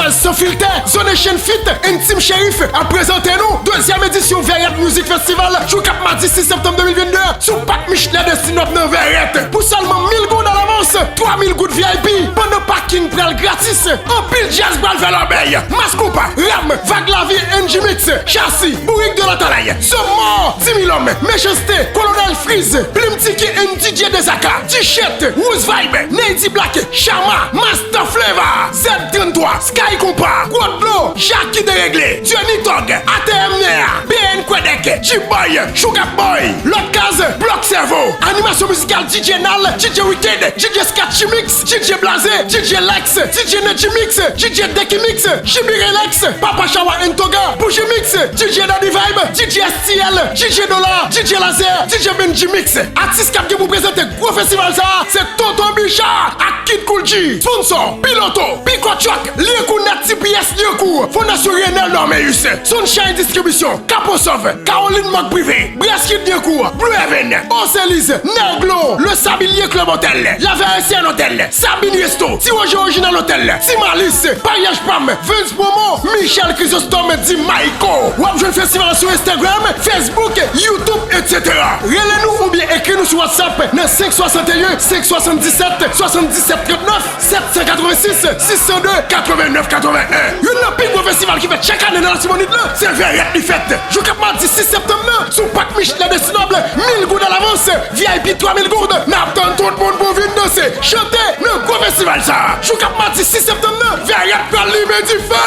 festival sans filtre, Zone Chaîne Fit, Intime Sheriff, à présenter nous, deuxième édition Verrette Music Festival, jour cap mardi 6 septembre 2022, sous Pack Michelin de Sinop dans Verrette. Pour seulement 1000 gouttes à l'avance, 3000 gouttes VIP, pendant parking pral gratis, en pile jazz bral vers l'abeille, Mascoupa, Ram, Vague la vie, NG Mix, Chassis, Bourrique de la Talaye, Sommor, 10 000 hommes, Méchanceté, Colonel Freeze, Plim Tiki, NDJ Desaka, T-shirt, Woods Vibe, Nady Black, Shama, Master Flavor, Z33, Sky Compa, Guadlo, Jackie Déréglé, Johnny Tog, ATM Nea, BN Quedek, G-Boy, Sugar Boy, Lot Case, Block Servo, animation musicale DJ Nal, DJ Wicked, DJ Sketchy Mix, DJ Blasé, DJ Lex, DJ Neji Mix, DJ Deki Mix, Jimmy Relax, Papa Shawa Ntoga, Bougie Mix, DJ Daddy Vibe, DJ STL, DJ Dollar, DJ Laser, DJ Benji Mix. Artiste qui vous présente gros festival ça, c'est Tonton Bichard, à Kid Coolji, sponsor, Piloto, Pico Truck, Liekou Net TPS Liekou, Fondation Rienel Normeus, Sunshine Distribution, Caposov, Caroline Mock Privé, Brasquid Liekou, Blue Heaven, Ocelise, Nerglo, Le Sabilier Club Hotel, La VRCN Hotel, Sabine Resto, Tiroge Original Hotel, Timalis, Pariage Pam, Vince Momo, Michel Chrysostome, Di Maiko. Wap Jeune Festival sur Instagram, Facebook, YouTube, etc. Relez-nous ou bien écris-nous sur WhatsApp dans 561 577 77 39 786 602 89 81. Une plus gros festival qui fait chaque année dans la Simonide là, c'est Verrette du fête. Je cap mardi 6 septembre sous Pack Michelin de Sinoble, 1000 gouttes à l'avance, VIP 3000 gourdes. N'attend tout le monde pour venir danser, chanter le gros festival ça. Je cap mardi 6 septembre, Verrette pour l'Imédifère.